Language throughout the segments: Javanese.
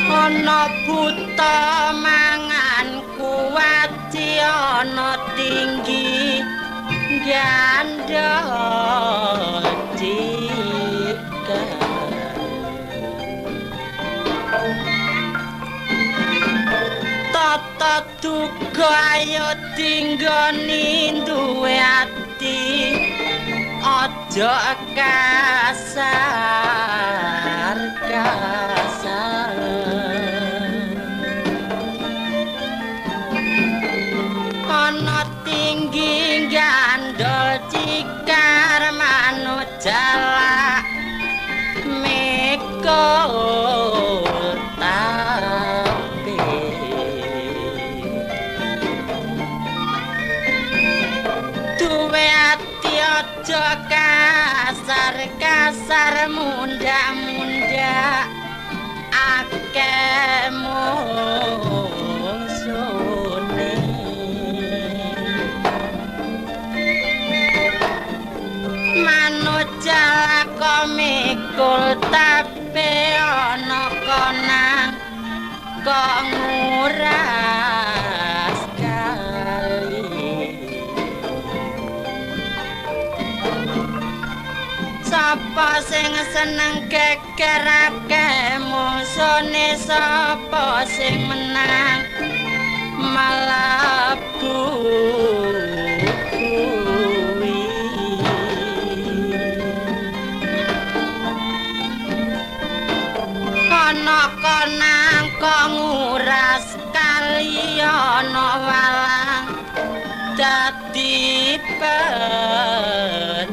Ana buta mangan kuwaci ana tinggi gandol cikal tata duga ayo tinggoni duwe ati aja kasar ana tinggi gandol cikar manut jalak mikul tapi duwe ati aja kasar munda-munda akeh mungsune manut jalak mikul tapi ana konang kok nguras kali sapa sing seneng kekerake musone sapa sing menang malabu ana konang kok nguras kali ana walang dadi penjai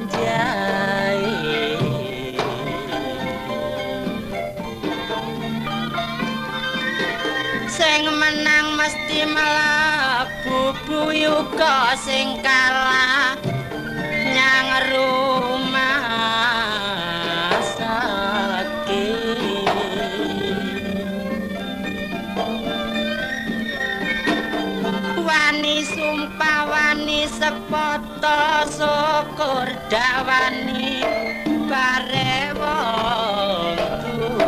sing menang mesti mlebu buyuga sing kalah nyang rumah sakit wani sumpah wani sepoto syukur dawani bare wong tuwa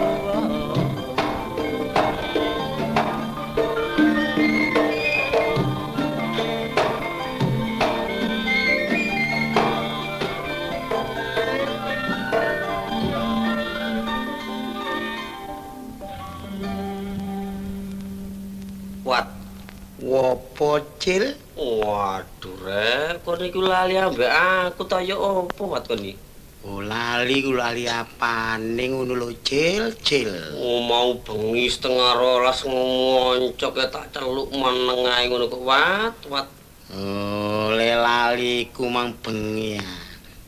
Wat Wopo Cil? waduh rek kon iku lali ambek aku ta ya apa wat kon iki Oh lali apane ngono lho Cil. oh mau bengi setengah rolas ngoncok ya tak celuk meneng ae ngono kok wat Oh lali ku mang bengi ya.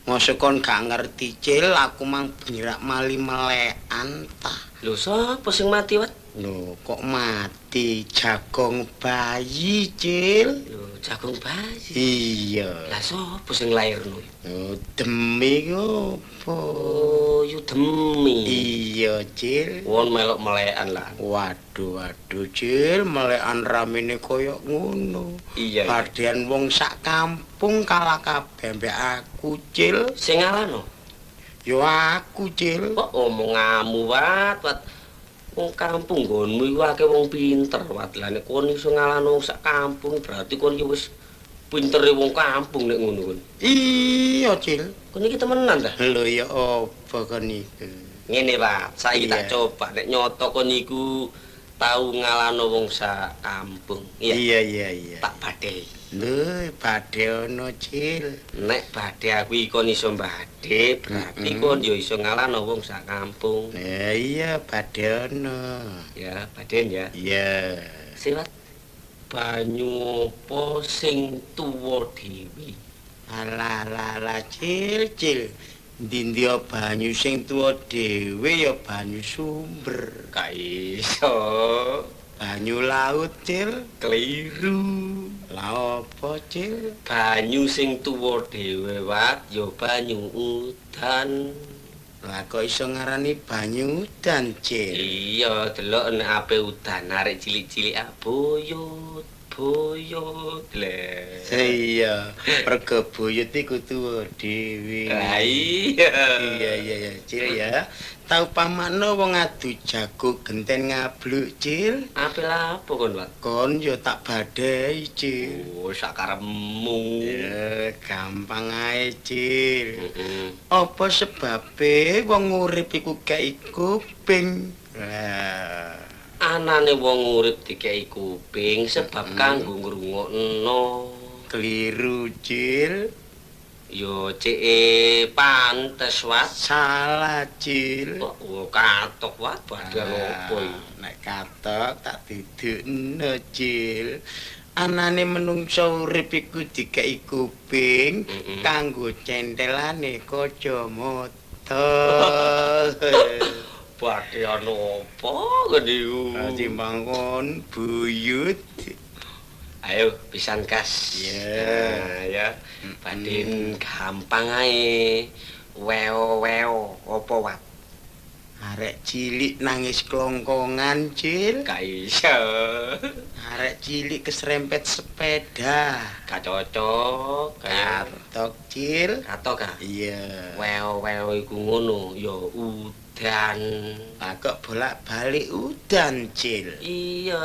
Mosok kon gak ngerti Cil, aku mang bengi rak mali melekan ta. lho sapa sing mati wat Loh kok mati jagong bayi Cil? lho jagung bayi Iya. lah sapa sing lairno Oh demi ngopo? oh yu demi Iya Cil. won melok melekan lah Waduh Cil, melekan ramene koyo ngono. iya Padhean wong sak kampung kalah kabeh mbek aku Cil. sing alano Yo aku Cil. kok omonganmu wat wong kampung nggonmu iku akeh wong pinter wat lah nek kon iso ngalahno wong sak kampung berarti kon iki wis pintere wong kampung nek ngono kon Iya Cil. kon iki temenan ta Lho ya apa kon iku? ngene Pak saiki Iya. tak coba nek nyoto kon iku tau ngalahno wong sak kampung Iya. tak badhe Lho badhe ono Cil. nek badhe aku iki kon iso badhe berarti kon yo iso ngalahno wong sak kampung Iya badhe ono. ya baden ya Iya. Siwat banyu apa sing tuwa dhewe Alah Cil. Ndi banyu sing tuwa dhewe ya banyu sumber. gak iso banyu laut, Cil. Keliru. Lah apa, Cil? Banyu sing tuwa dhewe, Wat, ya banyu udan. Lah kok iso ngarani banyu udan, Cil? Iya, delok nek ape udan arek cilik-cilik boyot, boyot le. Iya, mergo buyut iku tuwa dhewe. Lah iya. Iya, Cil ya. Tau pamakno wong adu jago genten ngabluk, Cil. Ape lapo kon, Wat? Kon yo tak badai, Cil. Oh, sakarepmu. Ya, gampang ae, Cil. Heeh. Apa sebabe wong urip iku kei kuping? Lah, Anane wong urip dikei kuping sebab kanggo ngrungokno. keliru, Cil. Yo ceke pantes, Wat. Salah, Cil. Kok katok, Wat, badan opo iki? Nek katok tak didukno, Cil. Anane menungso urip iku dikei kuping kanggo centelane kacamata. Badan opo ngene iku? Timbang kon buyut. Ayo pisan kas. Ya. Ya. Badin gampang ae. Weo apa, Wat? Arek cilik nangis kelongkongan, Cil. Gak iso. Arek cilik keserempet sepeda. Gak cocok. Katok, Cil. Katok ah? Iya. Weo iku ngono, ya udan. Lah kok bolak-balik udan, Cil. Iya,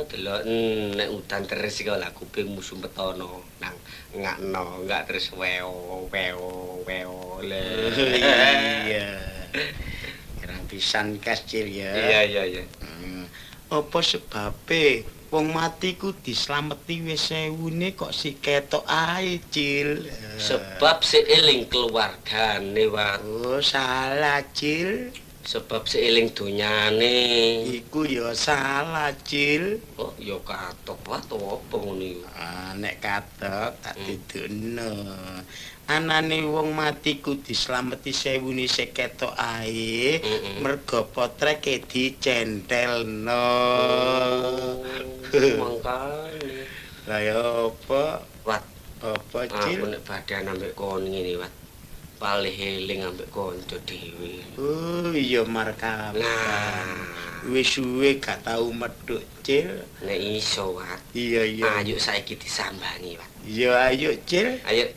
delok nek udan terus iku lah kupingmu sumpetono nang ngakno, enggak terus weo le. Iya. Kirang pisan kas, Cil ya. Iya. Apa sebabe wong mati ku dislameti wis sewune kok si ketok ae, Cil. Sebab seiling keluargane, Wat. Oh, salah, Cil. Sebab seiling donyane. Iku ya salah, Cil. Oh, ya katok, Wat, apa ngono iku? Nek katok tak didukno. Anane wong mati ku dislameti sewune sing ketok ae, merga potreke dicentelno. Mangkane. Lah ya apa? Wat, Apa, aku Cil? nek badan ambek kon ngene, Wat. Palih eling ambek kanca dhewe. Oh, iya markaban. Nah, Wis suwe gak tau medhuk, Cil. nek iso, Wat. Iya. Ayo saiki disambangi, Wat. Iya, ayo, Cil. Ayo.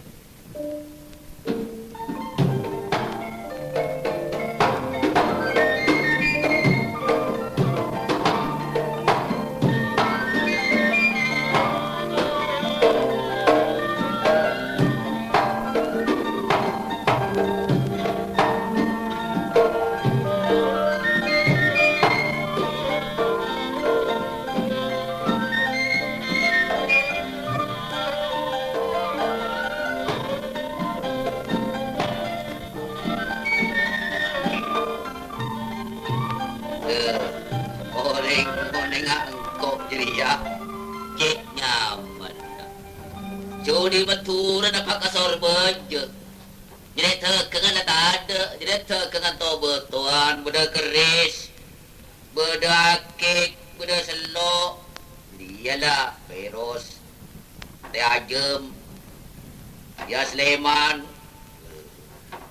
Oleng angkok jeria cek nyaman jodi baturan apa kasor beje jadi tekengan tak ada jadi tekengan to betuan beda keris beda akik beda selok dialah peros teh ajem ya Sleman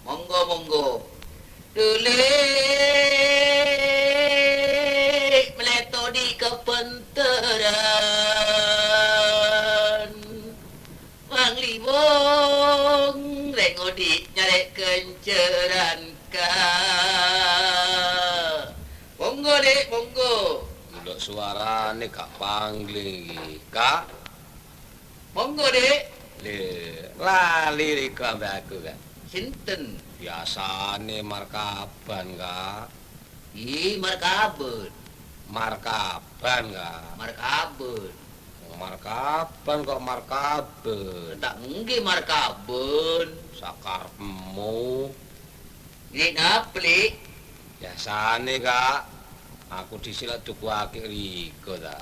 monggo Dulik meleto di kepenteran Wang Liwong rengo di nyarek kenceran ka Monggo dek, monggo Ndelok suarane gak pangling iki, Kak. Monggo dek Lali iku ambek aku, Kak. Sinten Biasane markaban, Kak. markaben Markaban, Kak. markaben Markaban kok markaben. tak nggih markaben Sakarepmu. Ini napli Biasane, Kak. Aku disilat tuku akik riko ta.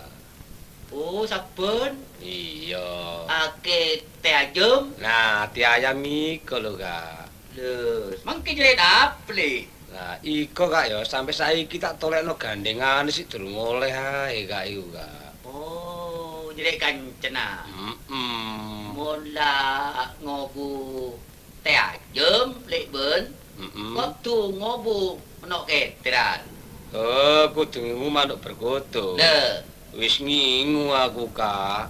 oh saben Iya. ake teh ajem Nah, ti ayam iku lho, Kak. lho mangke jere napli Lah iko Kak ya sampai saiki tak tolekno gandengane sik durung oleh ae Kak iku Kak. Oh, jadi kancena. Heeh. Mula ngobu teh ajem lek ben. Waktu ngobu menok ketran. Oh, kudu ngingu manuk bergodo. Le, Wis ngingu aku Kak.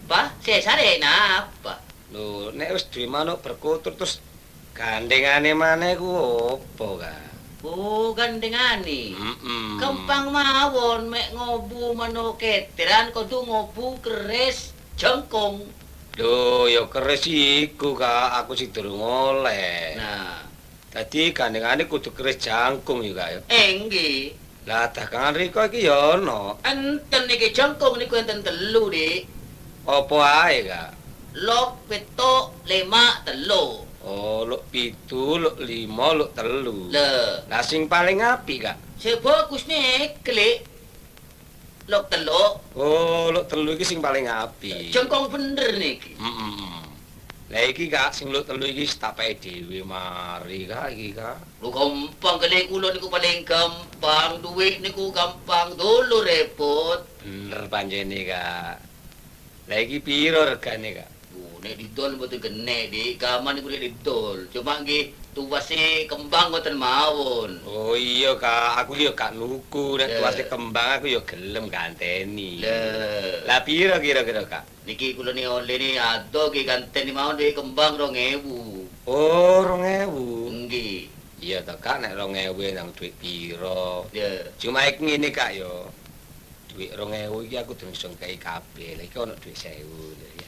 pa, sesare napa? Lho, nek wis duwe manuk berkotor terus gandengane maneh ku opo, Kak? Oh, gandengane. Heeh. Gampang mawon mek ngobu manuk ketran kudu ngobu keris jengkong. Lho, ya keris iku, Kak. Aku sing durung oleh. Nah, Dadi gandengane kudu keris jangkung ya, Kak ya. nggih. Lah dagangan riko iki ya ono. Enten iki jengkong niku enten telu, Dik. Apa ae, Kak? Lok, petuk, lima, telu. Oh, luk 7, luk 5, luk 3. Le, Lah sing paling apik, Kak? sebagus nih klik. Lok telu, Oh, luk 3 iki sing paling apik. jengkong bener niki. Heeh. Lah iki Kak, sing luk 3 iki tak pake dhewe mari Kak iki Kak. Lu gampang kali kula niku paling gampang, duit niku gampang, dulu repot. Bener panjene Kak. Lah iki piro regane Kak? Nek didol mboten kene, Dik. Gaman niku nek didol. Cuma nggih tuwase kembang mboten mawon. Oh iya Kak, aku ya gak nuku nek Lah. tuwase kembang aku ya gelem ganteni. Le, Lah piro kira-kira Kak? niki kula ni oleh ni ado ki ganteni mawon duit kembang 2000. Oh 2000. Nggih. Iya to Kak, nek 2000 nang duit piro? Ya. Cuma iki ngene Kak yo. Duit 2000 iki aku durung iso kei kabeh. Lah iki ono duit 1000 ya.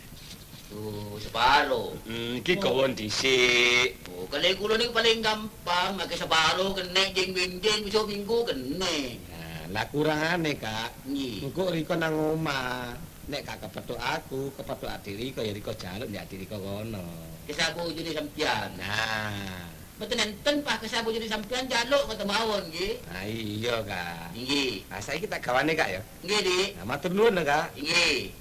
Separo. Iki gawa dhisik. Oh, kali kula niku paling gampang, make separo kene jeng-jeng besok minggu kene. Nah, lah kurangane Kak. Nggih. Engko riko nang omah. Nek gak kepethuk aku, kepethuk adiri kaya riko jaluk ya adiri kok kono. Kesabu jadi sampean. Nah, Mboten enten Pak kesabu jadi sampean jaluk ngoten mawon nggih. nah iya Kak. Nggih. Nah saiki tak gawane Kak ya. Nggih, Dik. Nah, matur nuwun lho, Kak. Nggih.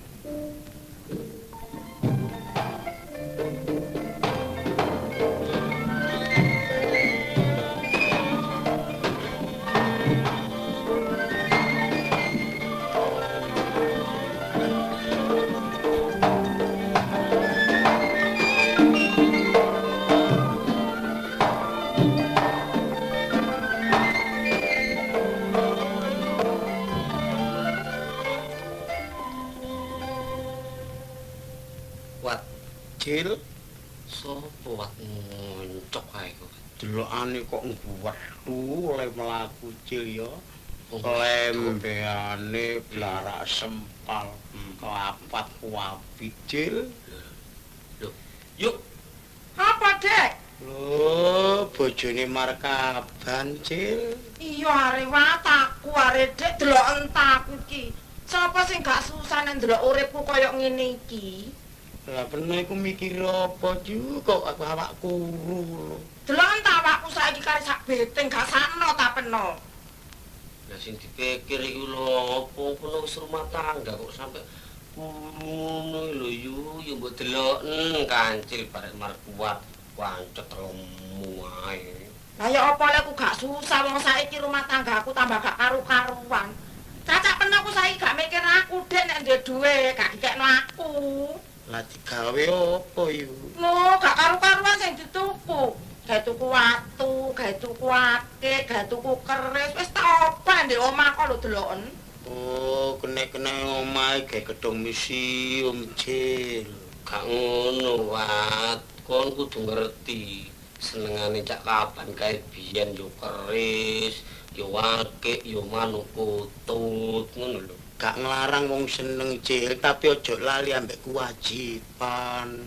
Wat Cil, sapa wat ngoncok ae kok. delokane kok ngguwethu oleh mlaku Cil ya. Oh, Lembeane blarak sempal, kelapat kuapi Cil. Yuk, Apa, Dek? Lho, bojone Markaban Cil. Iya arep aku arep Dek delok entaku iki. Sapa sing gak susah nek ndelok uripku kaya ngene iki? Lah pene iku mikir apa Ju kok aku awakku lho. Delok entak awakku saiki kare sak beteng gak sakno ta peno. lah sing dipikir iki lho apa kono wis rumah tangga kok sampe ngono lho yo mbok deloken kancil barek markuat wancet lemu ae. Lah ya apa lek aku gak susah wong saiki rumah tanggaku tambah gak karu-karuan. Cacak peno aku saiki gak mikir aku Dek nek ndek dhuwit gak dikekno aku. Lah digawe apa yu? Lho, gak karu-karuan sing dituku. Gawe tuku watu, gawe tuku akeh, gawe tuku keris, wis tak obah ndek omah kok lho deloken. Oh, kene-kene omahe gawe gedung museum Cil. Gak ngono wat, kon kudu ngerti senengane cak kapan kae biyen yo keris, yo akeh, yo manuk kutut ngono lho. Gak nglarang wong seneng Cil, tapi ojo lali ambek kewajiban.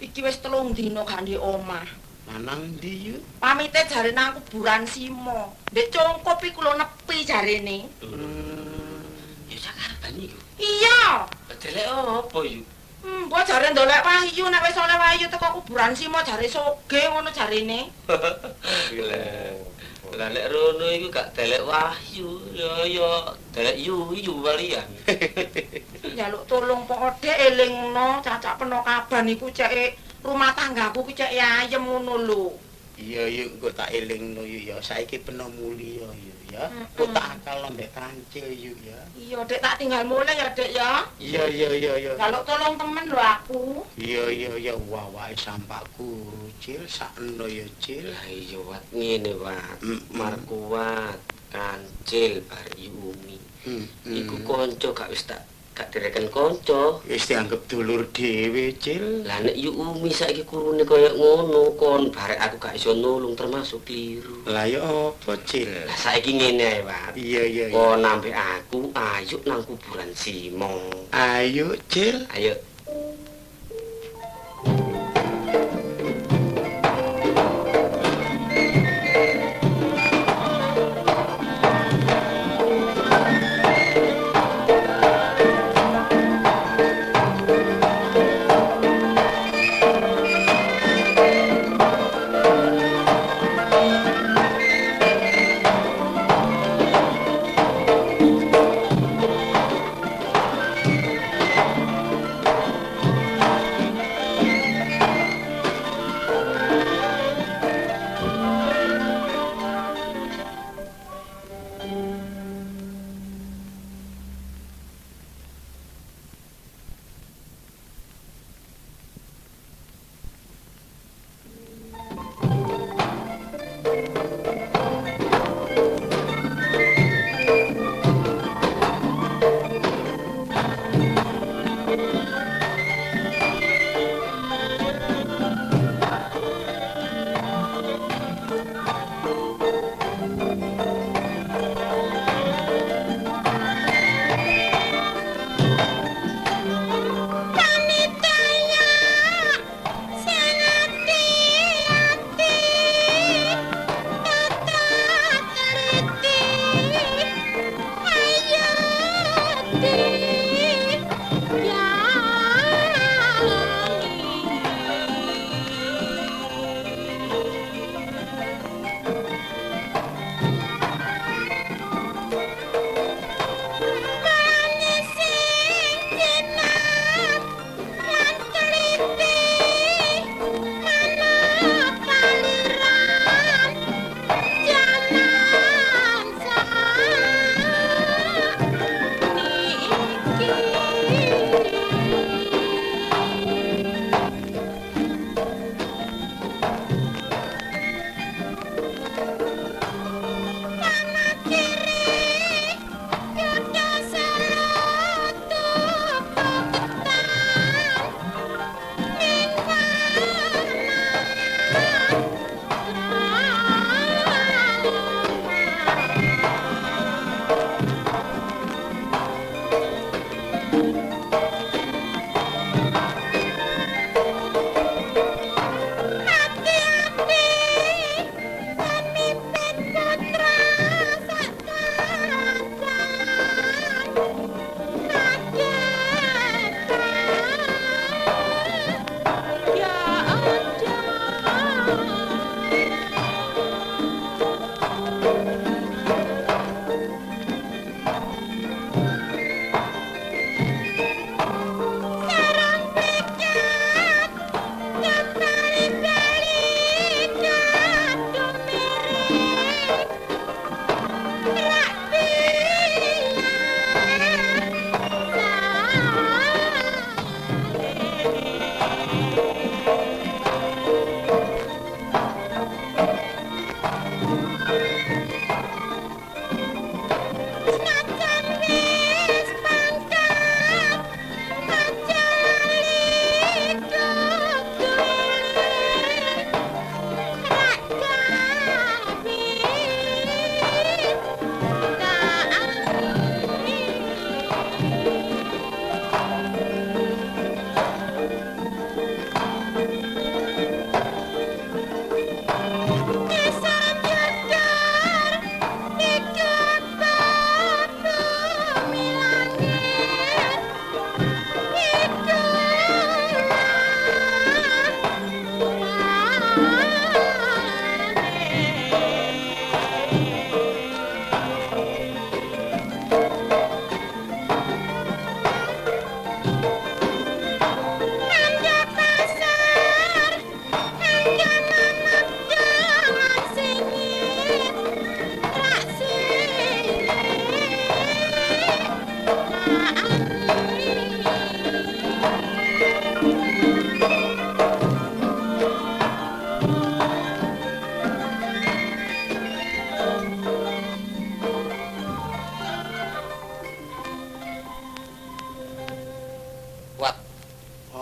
Iki wis 3 dina gak ndek omah. Lanang ndi yu? Pamite jarene aku kuburan Simo. Ndek congkop iku lho nepi jarene. Ya sakarepan iku. Iya. Delek apa yo? Mbok jare ndolek Wahyu nek wis oleh Wahyu teko kuburan Simo jare soge ngono jarene. Lah nek rono iku gak delek Wahyu, ya delek Yuyu walian. Njaluk tolong pok Dek elingno cacak peno kaban iku ceke rumah tanggaku ki cek ayem ngono lho. Iya yuk engko tak elingno yuk ya. Saiki peno mulya yuk ya. Kok tak akal mbek kancil yuk ya. Iya, Dek, tak tinggal mulai ya, Dek ya. Iya. Kalau tolong temen lho aku. Iya wah wae sampakku Cil sakno ya Cil. Lah iya Wat ngene Wat. Markuat kancil bari Umi. Iku kanca gak wis gak direken kanca. Wis dianggep dulur dhewe Cil. Lah nek yu Umi saiki kurune kaya ngono kon barek aku gak iso nulung termasuk kliru. Lah ya apa Cil? Lah saiki ngene ae Wat. Iya. Kon nambe aku ayo nang kuburan Simo. Ayo Cil. Ayo.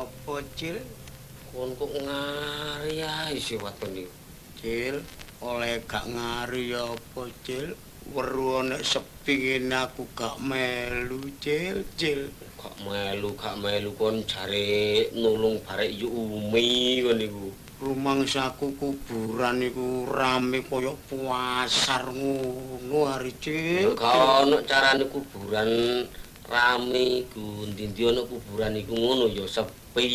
Apa, Cil? Kon kok ngari ae sih waton niku. Cil, oleh gak ngari apa, Cil? Weru nek sepi ngene aku gak melu, Cil. Gak melu kon jare nulung barek yu umi kon niku. Rumangsaku kuburan iku rame kaya pasar ngono ari, Cil. Gak ono carane kuburan rame iku, ndi-ndi ono kuburan iku ngono ya sepi.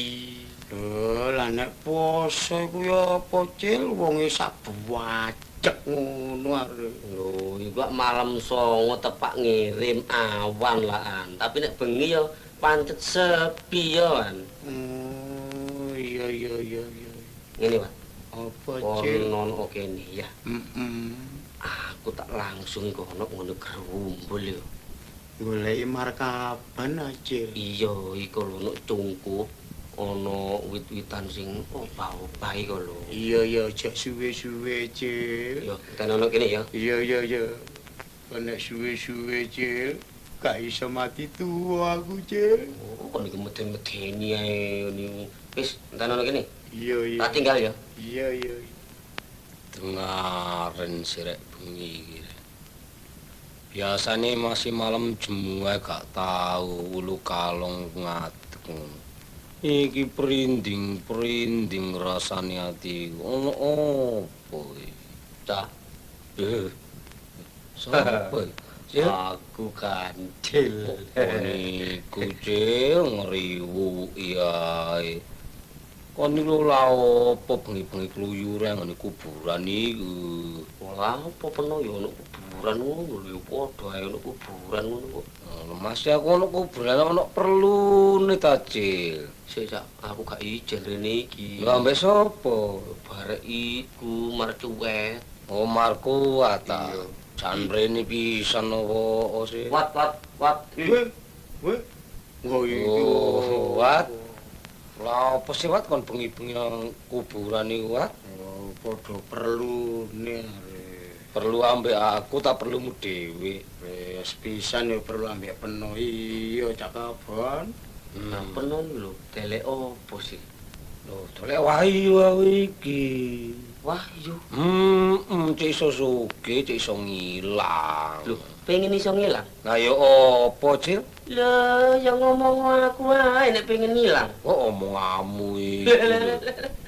Lho, lah nek poso iku ya apa, Cil? Wonge sak buwajek ngono are. Lho, iku malam songo tepak ngirim awan lah. Tapi nek bengi ya pancet sepi ya, Wan. Oh, iya. Ngene, Wan. Apa, Cil? Ono kene ya. Heeh. Aku tak langsung iku ono ngono gerumbul ya. Goleki markaban, Cil. Iya, iku lho ono cungkup. Ono wit-witan sing obah-obah iku lho. Iya, aja suwe-suwe, Cil. Yo, ten ono kene ya. Iya. Nek suwe-suwe, Cil, gak iso mati tua aku, Cil. Oh, kok niku meden-medeni ae niku. Wis, ten ono kene. Iya. Tak tinggal ya. Iya. Tengaren sirek bengi iki. Biasane masih malam jemu ae gak tau ulu kalong ngadeg ngono. Iki prinding rasane ati. Ono opo iki? Cah. Sapa? Cil? Aku Kancil. Niku Cil ngriwu iya. Kon niku lha opo bengi-bengi kluyuran ngene kuburan niku? Wah, apa peno ya ono kuburan ngono lho, padha ae ono kuburan ngono kok. Mas aku ono kuburan ono perlune ta, Cil. Sik Cak, aku gak ijen rene iki. Lha ambek sapa? Barek iku marcuwet. Oh, Markuat ta. Iya. Jan rene pisan apa sih? Wat. Weh. Oh, iya. Oh, Wat. Lah apa sih Wat kon bengi-bengi nang kuburan iku, Wat? Oh, padha perlune are. Perlu ambek aku tak perlumu dhewe. Wis pisan ya perlu ambek peno. Iya, cakapan. Nah, peno lho, delek opo sih? Loh, dolek wahyu iki. Wahyu. Cek iso sugih, cek iso ngilang. Lho, pengen iso ngilang. Lah ya apa, Cil? Lah, ya ngomong aku ae nek pengen ngilang. Kok omonganmu iki?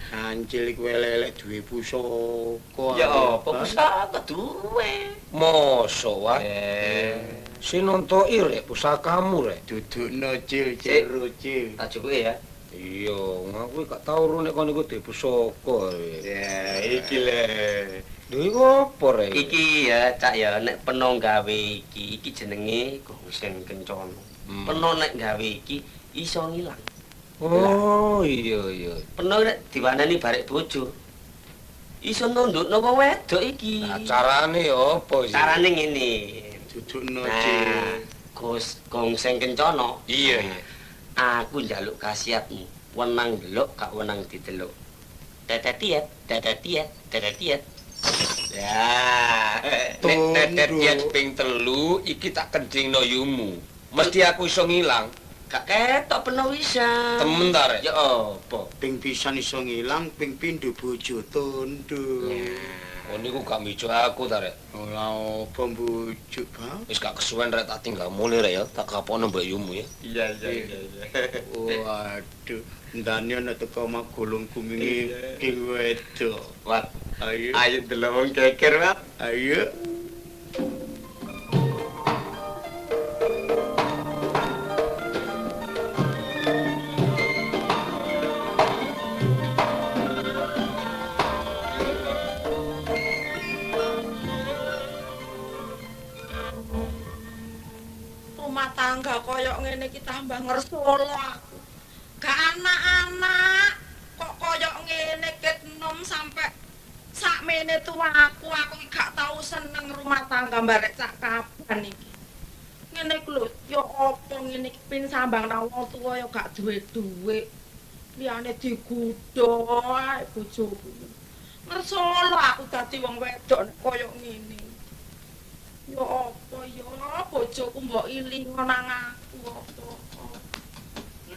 Kancil iku elek duwe pusaka. Ya apa pusaka duwe. Mosok, Wat? Sinontoki rek pusakamu rek. Dudukno, Cil, jero, Cil. Tak cukuke ya. Iya, aku gak tau ro nek kon iku duwe pusaka. Ya, iki le. Lho iku apa rek? Iki ya, Cak ya, nek peno gawe iki jenenge gongseng kencana. Peno nek gawe iki iso ngilang. Oh, iya. Peno nek diwanani barek bojo. Iso nundukno wong wedok iki. Nah, carane apa sih? Carane ngene. Dudukno, Nah, Cil. gongseng kencana. Iya. Aku njaluk khasiatmu. Wenang delok gak wenang didelok. Tetetiet. Ya, nek tetet ping 3 iki tak kencingno yumu. Mesti aku iso ngilang. Gak ketok peno bisa. Temen ta rek? Ya apa? Ping pisan iso ngilang, ping pindho bojo tondo. Oh niku gak mijo aku ta rek. Ora apa mbujuk, Bang. Wis gak kesuwen rek tak tinggal mulih rek ya. Tak kapono mbak yumu ya. Iya. Waduh, ndane ana teko magolong kumingi king wedok. Wat, Ayo, delok wong keker, Wat. ayo. Rumah tangga koyok ngene iki tambah ngersolo aku. Gak anak-anak kok koyok ngene ket nom sampai sakmene tua aku iki gak tau seneng rumah tangga barek cak kapan iki. Ngene iku lho, ya apa ngene iki pin sambang nang wong tuwa ya gak duwe duit. Liyane digudha ae bojoku. Ngersolo aku dadi wong wedok nek koyok ngene. Ya apa ya bojoku mbok iling nang aku apa.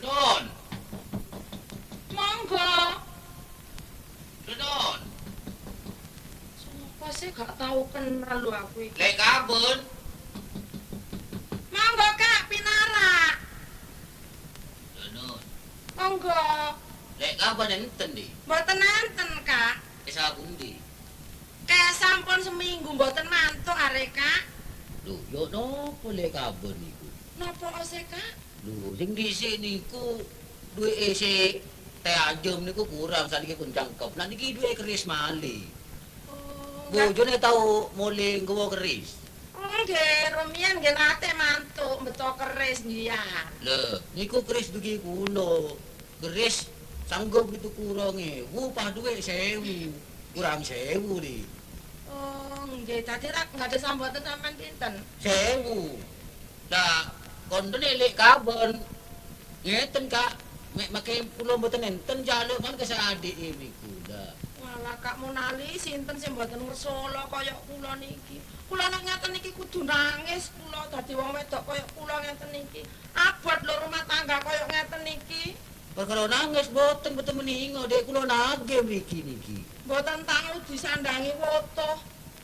Nun. gak tahu kenal lho aku iki. Lek kabun. Monggo Kak pinarak. Nun. Monggo. Lek kabun enten di. Mboten enten Kak. Esa pundi? Kayak sampun seminggu mboten mantuk arek Kak. Lho, yo nopo lek kabun niku? Napa ose Kak? Lho, sing dhisik niku duwe isi teh ajum niku kurang saniki pun cangkep. Lah niki duwe keris malih. Oh, Bojone tau mulih nggawa keris. nggih, rumiyin nggih nate mantuk beto keris ngiyan. Lho, niku keris dugi kuno. Keris sanggup itu kurange. Upah duwe 1000. Kurang 1000 di. Oh, nggih, dadi ra nggak ada sambutan sampean pinten? 1000. Lah, kondene lek kabon. Ngeten Kak, mek make kula mboten enten jaluk kan ke adik niku. Lah, Walah Kak Munali sinten sing mboten ngersala kaya kula niki. Kula nek ngeten iki kudu nangis kula dadi wong wedok kaya kula ngeten iki. Abot lho rumah tangga kaya ngeten iki. perkara nangis mboten meningo dek kula nagih mriki niki. Mboten tau disandangi woto.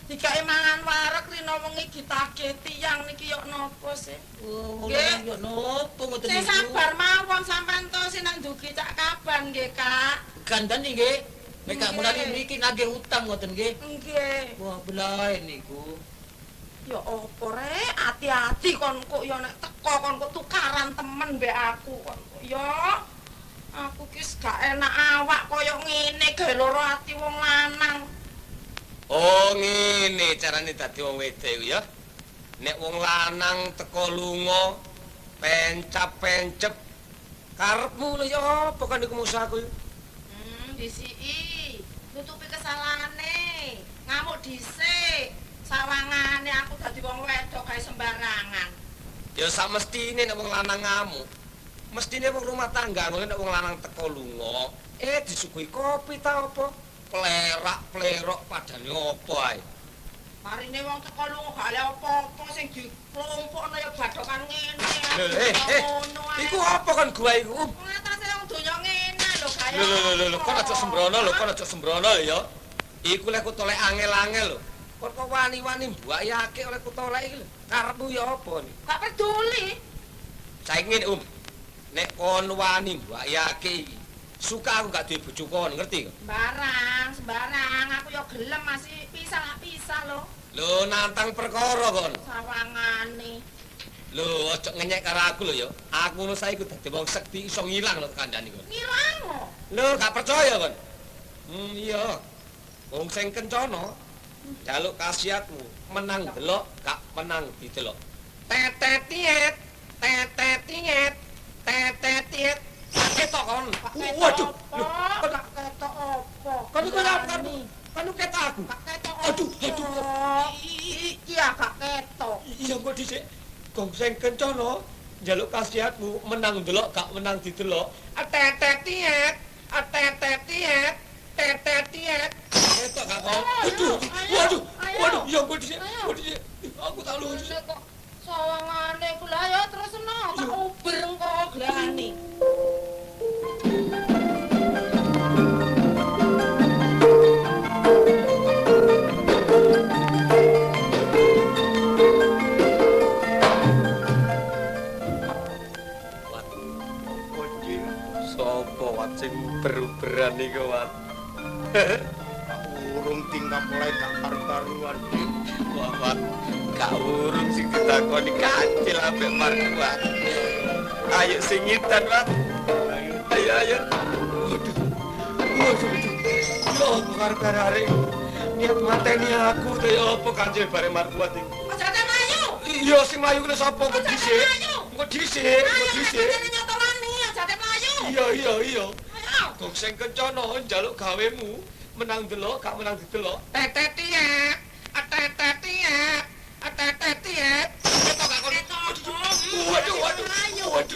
Dikae mangan wareg rina wengi ditagih tiyang niki yo napa sih? Oh, Nggih. yo nopo ngoten Sing niku? sabar mawon sampean to sing nang dugi cak kaban nggih Kak. Ganten nggih. Nek Kak Nggih. mulai mriki nagih utang ngoten nggih. Nggih. Wah, belae niku. Ya apa rek, hati-hati kon kok ya nek teko kon kok tukaran temen mbek aku kon kok ya. Aku ki gak enak awak kaya ngene gawe loro ati wong lanang. Oh ngene carane dadi wong wedok iku ya. Nek wong lanang teko lunga pencap-pencep karepmu lho ya apa kan iku musuhku. Disiki. Nutupi kesalahane. Ngamuk dhisik. Sawangane aku dadi wong wedok gawe sembarangan. Ya sak mestine nek wong lanang ngamuk. Mestine wong rumah tangga ngono nek wong lanang teko lunga, disuguhi kopi ta apa? Plerak-plerok padane apa ae. Marine wong teko lunga gak ale apa-apa sing diklumpukno ya badhokan ngene. Ngono ae. Iku apa kan gua iku? Wong atase wong donya ngene lho gawe. Lho, kon aja sembrono lho, kon aja sembrono ya. Iku lek kutolek angel-angel lho. Kon kok wani-wani mbuayake oleh kutolek iki lho. Karepmu ya apa nih? Gak peduli. Saiki ngene, nek kon wani mbuayake iki, suka aku gak duwe bojo kon, ngerti kok? Sembarang, aku yo gelem masih pisah lho. Lho nantang perkara kon. Sawangane. Lho aja ngenyek karo aku lho ya. Aku ngono saiki dadi wong sekti iso ngilang lho kandhani kon. Ngilang. Lho gak percaya kon? Iya. Wong sing kencana jaluk khasiatmu, menang delok, gak menang didelok. Tetetiet, tetetiet, tetetiet. Ketok kon. Waduh. Kok gak ketok apa? Kon iku apa kan? Kon ketok aku. Gak ketok. Aduh. Iki ya gak ketok. Iya kok dhisik. Gong sing kencana njaluk khasiatmu, menang delok, gak menang didelok. Tetetiet, tetetiet, tetetiet. Ketok gak kon. Waduh, iya kok dhisik. Aku tak luwih. Kok sawangane ku lha ya terus no tak uber engko glani. Sopo wat sing beruberan iki wat. Urung tingkap mulai gak karu-karuan. Wah, wat. Gak urung sing ditakoni kancil ambek markuat. Ayo singitan wat. Ayo. Waduh. Yo karo-karo arek. Niat mateni aku ta ya apa kancil bare markuat iki. Aja te mlayu. Iya sing mlayu kuwi sapa kok dhisik? Kok dhisik? Ayo nyotolani aja te mlayu. Iya. Ayo. Kok sing kencana njaluk gawemu menang delok gak menang didelok. Tetetiet. Tetetiet. Tetetiet. Ketok gak kon. Waduh,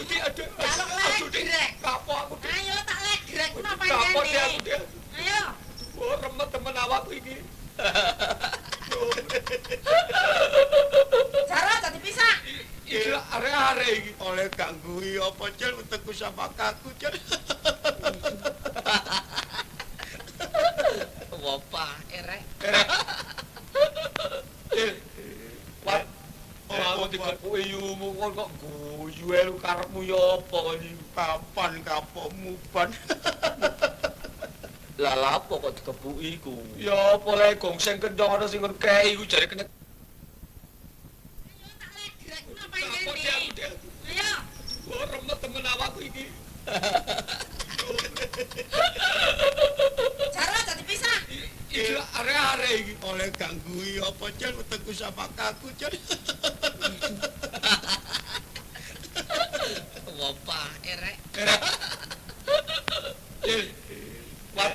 Dik, aduh. Aduh, Dik. Kapok aku, Dik. Ayo tak legrek napa Kapok Dik aku, ngene. Dik. Ayo. Oh, remet temen awakku iki. Jara dadi pisah. Iki are-are iki. Oleh gak guyu apa Cel metuku sama kaku Cel. Wopa erek. kon kok guyu ae lu karepmu ya apa iki kapan kapokmu ban. Lah lha apa kok dikebuki iku? Ya apa le gongseng kencang ana sing ngekei iku jare kena Tak legrek napa kapok ini? dia. Ayo. Wah remet temen awakku iki. Jaro aja dipisah. Iki are-are iki. Oleh gangguin apa Jan wetengku sama kaku Jan. Apa erek? Wat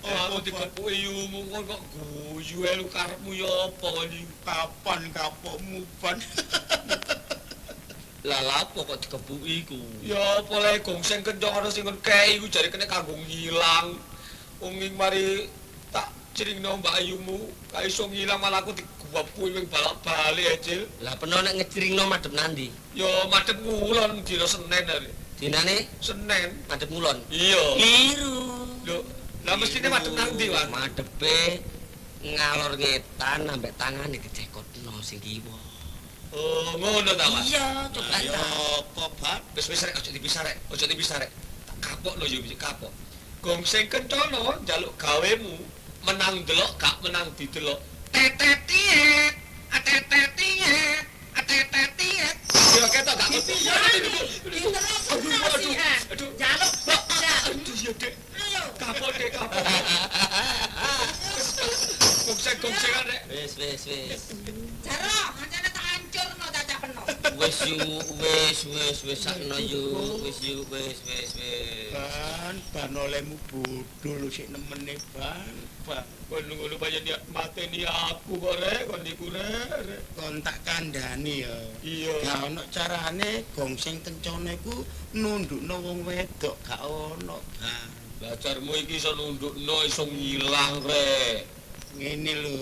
aku dikepuki yumu kon kok guyu ae lu karepmu ya apa iki Kapan kapokmu ban? Lah lha apa kok dikebuki iku? ya apa le gongseng kencang ana sing ngekei iku jare kena kanggo ngilang wong ing mari tak cringno Mbak Ayumu kae iso ngilang malah aku diguwapuhi wing balak-balik Ecil Lah peno nek ngecringno madhep nandi? ya madhep ngulon dina Senin hari Dinane Senin madhep ngulon. iya Liru. lho lah mestine madhep nang ndi Wan Madhepe ngalor ngetan ambek tangane kecekotno sing kiwa. oh ngono ta Mas Iya, coba Ya ta. apa ban? wis rek aja dipisah rek tak kapokno yo kapok gongseng kencono njaluk gawemu menang delok gak menang didelok tetetiet atetetiet atetetiet ya ketok gak aduh Jaluk. aduh ya dek Ayo. kapok gongsengan rek Wis. Jaro, ancane tak hancurno cacah peno. Wis sakno yu. Wis. Ban olehmu bodho lu sik nemene ban. kon ngono pancen ya mateni aku kok rek kon niku rek Kon tak kandhani ya. iya Gak ono carane gongseng kencane ku nundukno wong wedok gak ono ban. belajarmu iki iso nundukno iso ngilang rek Ngene lho.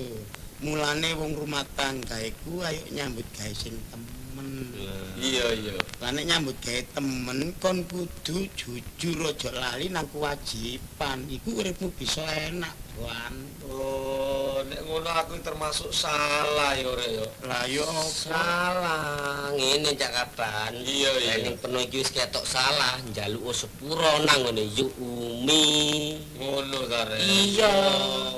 Mulane wong rumah tangga iku ayo nyambut gawe sing temen. iya Lah nek nyambut gawe temen kon kudu jujur aja lali nang kewajiban. Iku uripmu bisa enak, Wan. oh nek ngono aku termasuk salah ya rek ya Lah yo apa? Salah, ngene Cak Kaban. Iya. Ning peno iki wis ketok salah, njaluk sepuro nang ngene Yu Umi. ngono ta rek Iya.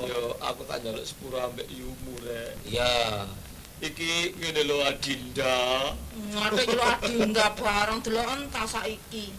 yo aku tak njaluk sepuro ambek yumu rek Ya. iki ngene lho Adinda Ngatek karo Adinda bareng deloken ta saiki.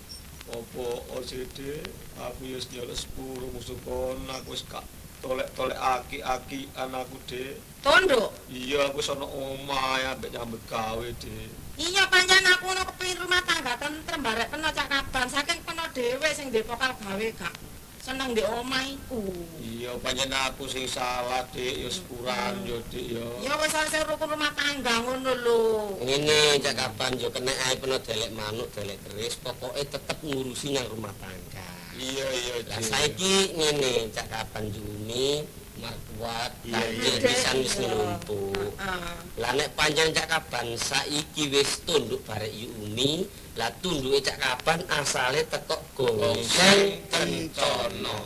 opo OCD aku yo wis njaluk sepuro musuh kon aku wis gak tolek-tolek aki-aki anakku Dek Tonduk. iya aku wis ana omah ambek nyambut gawe Dek Iya pancen aku ono kepengin rumah tangga tentrem barek peno cak kaban saking peno dhewe sing ndek pokal gawe gak seneng ndek omah iku. iya pancen aku sing salah Dek yo sepuran yo Dek yo Ya wis sing rukun rumah tangga ngono lho. Ngene Cak Kaban yo kena ae peno delek manuk, delek keris, pokoke tetep ngurusi nang rumah tangga. iya Lah Dek saiki ngene Cak Kaban Juni markuat Iya, kanjeng Dek. pisan wis Iya. ngelumpuk. Heeh. Lah nek pancen Cak Kaban saiki wis tunduk barek Yu Umi, lah tunduke Cak Kaban asale teko Gongseng Kencana.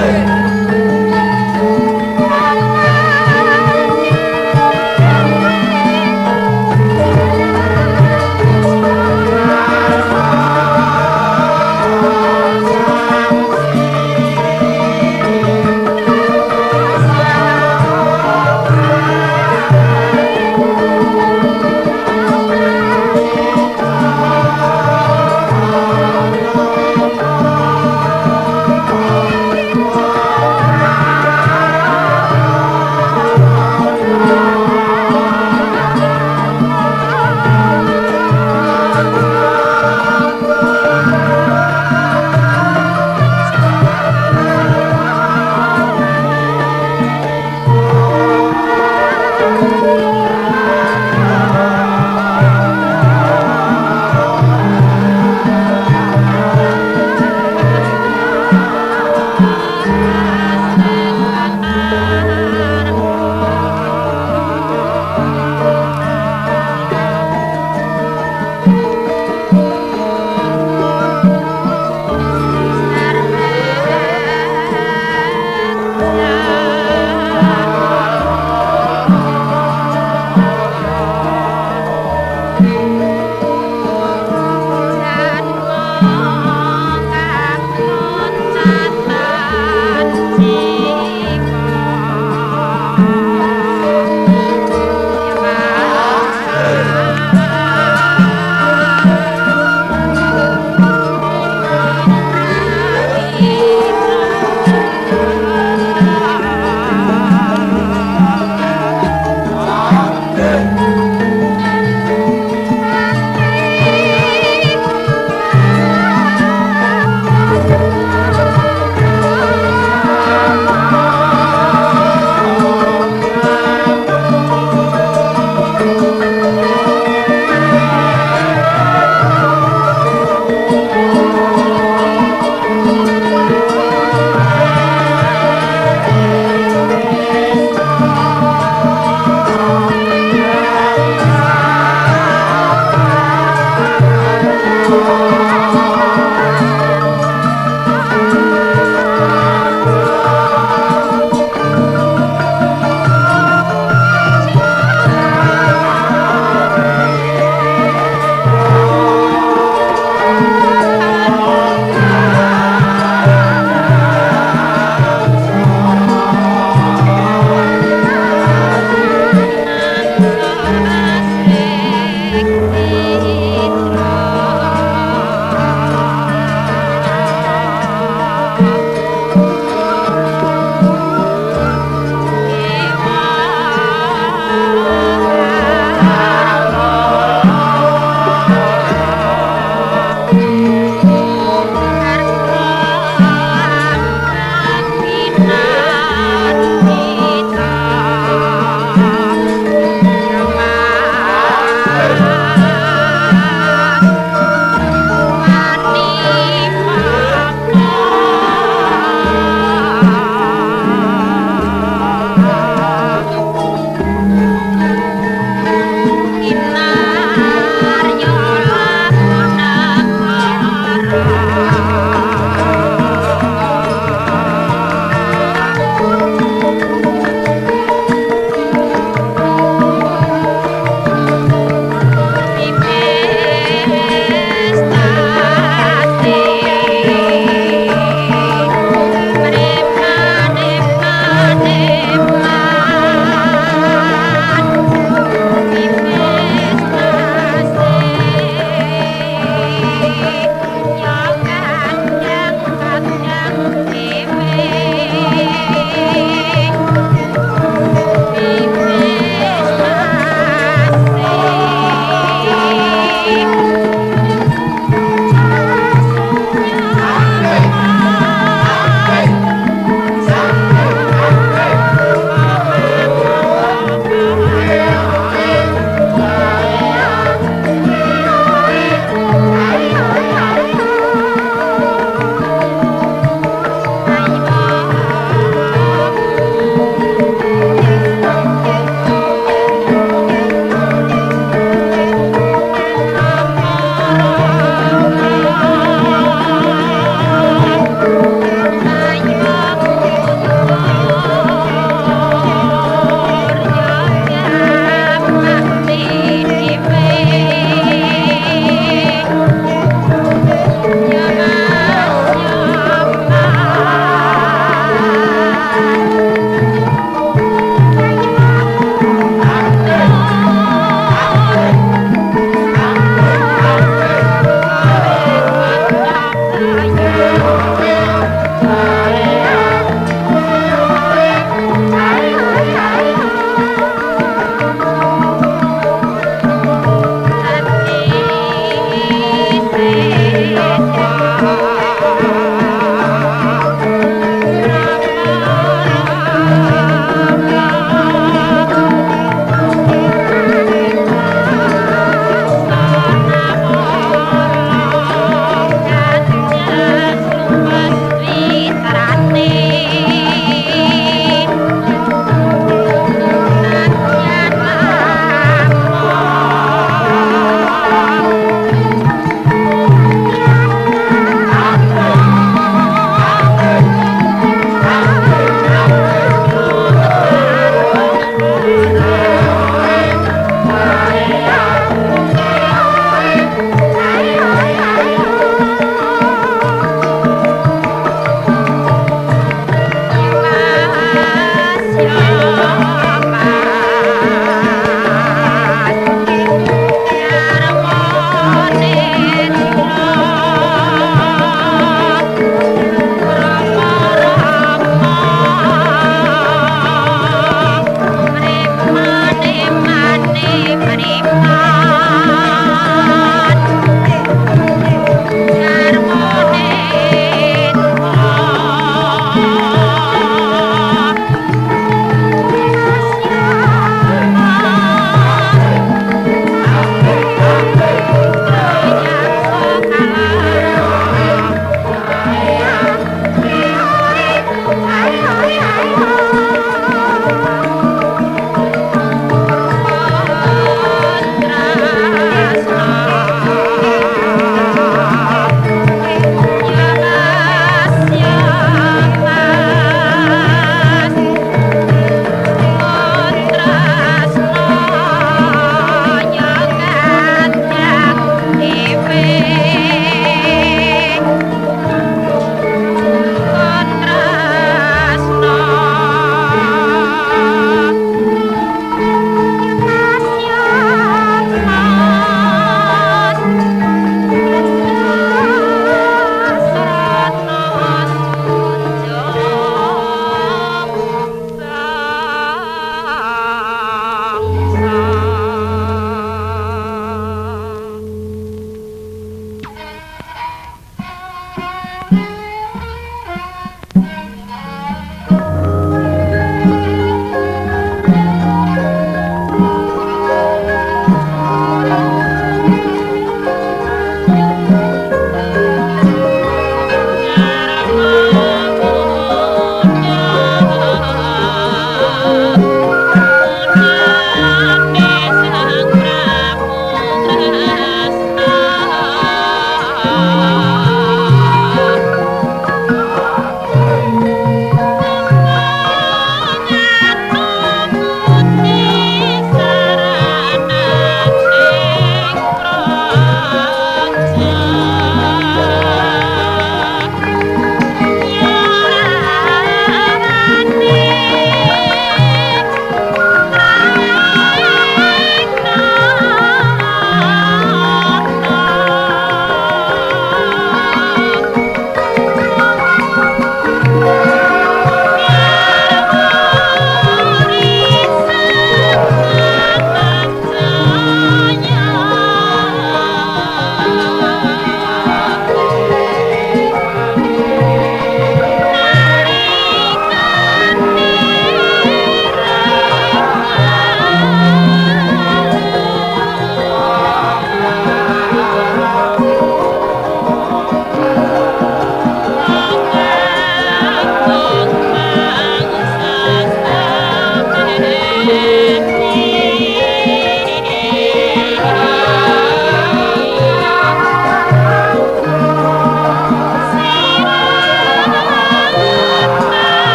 Hei.